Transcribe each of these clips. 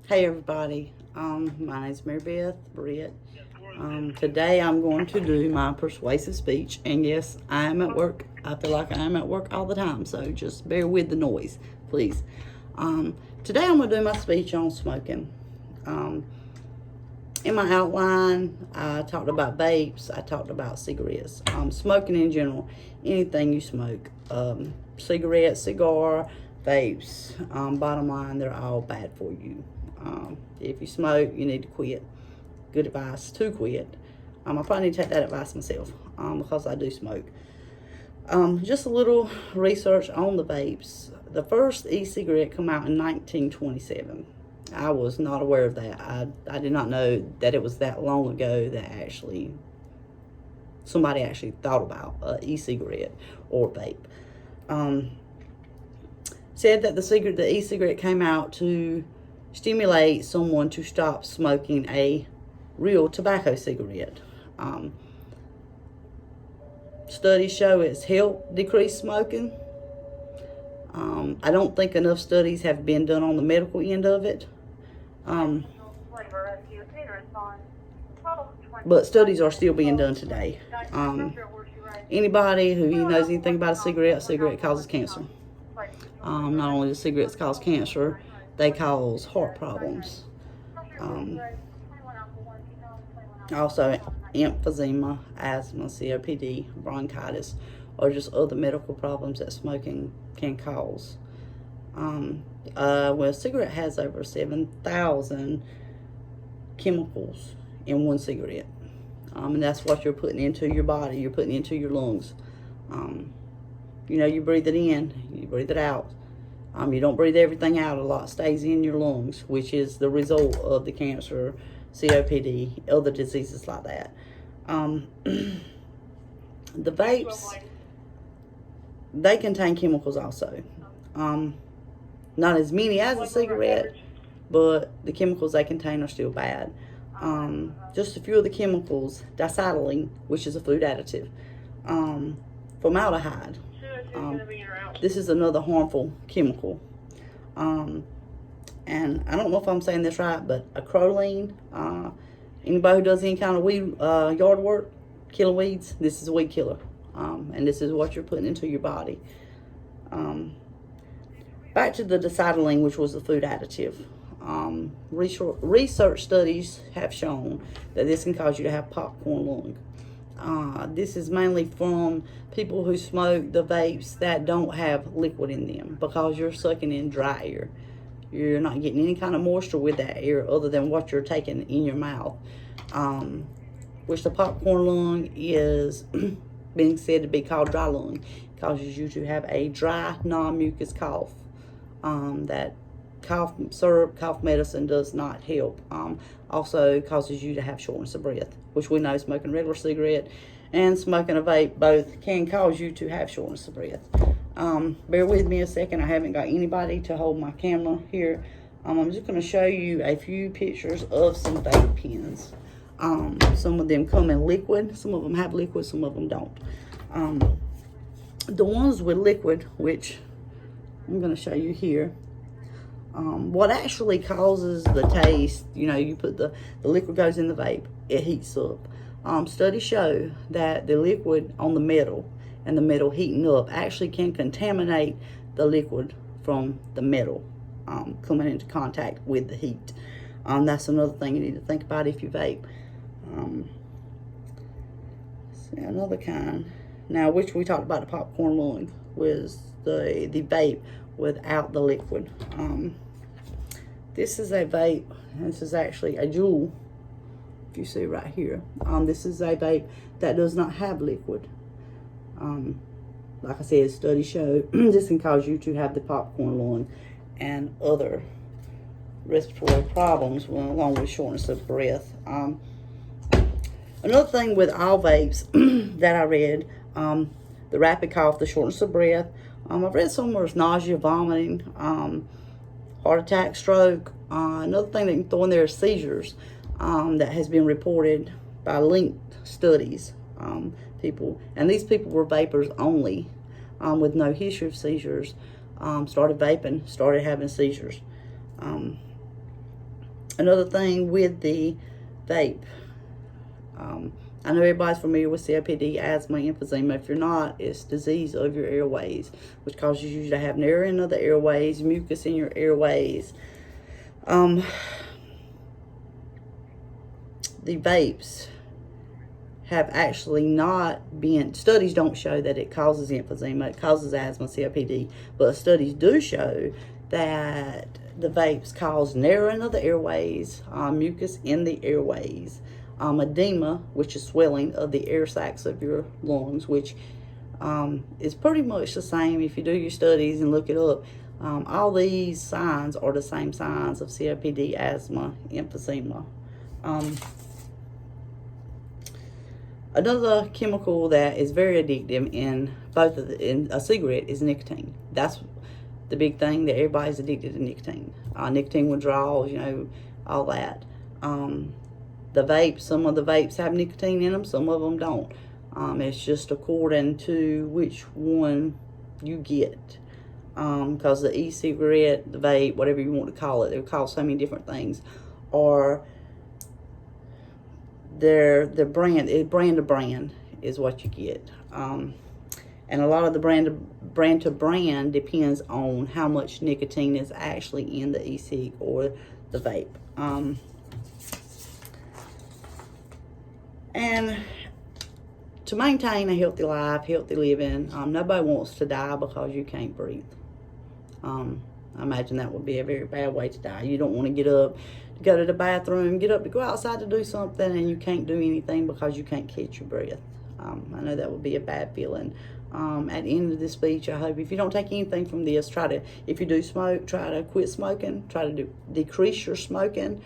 Hey everybody, my name's Mary Beth Britt. Today I'm going to do my persuasive speech, and yes, I am at work. I feel like I am at work all the time, so just bear with the noise, please. Today I'm going to do my speech on smoking. In my outline, I talked about vapes, I talked about cigarettes, smoking in general, anything you smoke, cigarette, cigar, vapes, bottom line, they're all bad for you. If you smoke, you need to quit. Good advice to quit. I probably need to take that advice myself because I do smoke. Just a little research on the vapes. The first e-cigarette came out in 1927. I was not aware of that. I did not know that it was that long ago that somebody actually thought about e-cigarette or vape. Said that the e-cigarette came out to stimulate someone to stop smoking a real tobacco cigarette. Studies show it's helped decrease smoking. I don't think enough studies have been done on the medical end of it. But studies are still being done today. Anybody who knows anything about a cigarette causes cancer. Not only do cigarettes cause cancer, they cause heart problems. Also, emphysema, asthma, COPD, bronchitis, or just other medical problems that smoking can cause. Well, a cigarette has over 7,000 chemicals in one cigarette. And that's what you're putting into your body, you're putting into your lungs. You breathe it in, you breathe it out. You don't breathe everything out. A lot stays in your lungs, which is the result of the cancer, COPD, other diseases like that. The vapes, they contain chemicals also. Not as many as a cigarette, but the chemicals they contain are still bad. Just a few of the chemicals: diacetylene, which is a food additive, formaldehyde. This is another harmful chemical. And I don't know if I'm saying this right, but acrolein. Anybody who does any kind of weed yard work, killing weeds, this is a weed killer. And this is what you're putting into your body. Back to the diacetylene, which was a food additive. Research studies have shown that this can cause you to have popcorn lung. This is mainly from people who smoke the vapes that don't have liquid in them, because you're sucking in dry air. You're not getting any kind of moisture with that air other than what you're taking in your mouth, which the popcorn lung is being said to be called dry lung. It causes you to have a dry, non-mucus cough. That cough syrup, cough medicine does not help. Also causes you to have shortness of breath, which we know smoking a regular cigarette and smoking a vape both can cause you to have shortness of breath. Bear with me a second. I haven't got anybody to hold my camera here. I'm just going to show you a few pictures of some vape pens. Some of them come in liquid. Some of them have liquid. Some of them don't. The ones with liquid, which I'm going to show you here, what actually causes the taste, you put the liquid goes in the vape, it heats up. Studies show that the liquid on the metal and the metal heating up actually can contaminate the liquid from the metal coming into contact with the heat. That's another thing you need to think about if you vape. Another kind, now which we talked about, the popcorn lung, was the vape without the liquid. This is a vape. This is actually a Juul. If you see right here, this is a vape that does not have liquid. Like I said, studies show this can cause you to have the popcorn lung and other respiratory problems, along with shortness of breath. Another thing with all vapes that I read, the rapid cough, the shortness of breath. I've read somewhere it's nausea, vomiting, heart attack, stroke. Another thing that you can throw in there is seizures. That has been reported by linked studies. These people were vapors only, with no history of seizures. Started vaping, started having seizures. Another thing with the vape, I know everybody's familiar with COPD, asthma, emphysema. If you're not, it's disease of your airways, which causes you to have narrowing of the airways, mucus in your airways. The vapes have actually not been, studies don't show that it causes emphysema, it causes asthma, COPD, but studies do show that the vapes cause narrowing of the airways, mucus in the airways, edema, which is swelling of the air sacs of your lungs, which is pretty much the same if you do your studies and look it up. All these signs are the same signs of COPD, asthma, emphysema. Another chemical that is very addictive in a cigarette is nicotine. That's the big thing, that everybody's addicted to nicotine. Nicotine withdrawals, you know, all that. The vapes, some of the vapes have nicotine in them, some of them don't. It's just according to which one you get. Because the e-cigarette, the vape, whatever you want to call it, they're called so many different things, or their brand to brand is what you get. And a lot of the brand to brand depends on how much nicotine is actually in the e-cig or the vape. And to maintain a healthy life, healthy living, nobody wants to die because you can't breathe. I imagine that would be a very bad way to die. You don't want to get up to go to the bathroom, get up to go outside to do something, and you can't do anything because you can't catch your breath. I know that would be a bad feeling. At the end of this speech, I hope if you don't take anything from this, if you do smoke, try to quit smoking, try to decrease your smoking.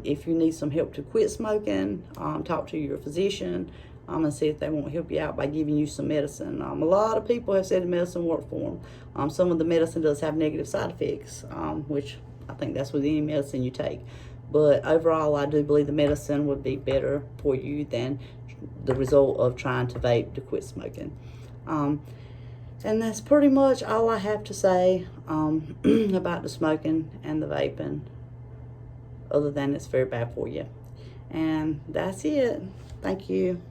If you need some help to quit smoking, talk to your physician and see if they won't help you out by giving you some medicine. A lot of people have said the medicine worked for them. Some of the medicine does have negative side effects, which I think that's with any medicine you take. But overall, I do believe the medicine would be better for you than the result of trying to vape to quit smoking. And that's pretty much all I have to say about the smoking and the vaping, other than it's very bad for you. And that's it. Thank you.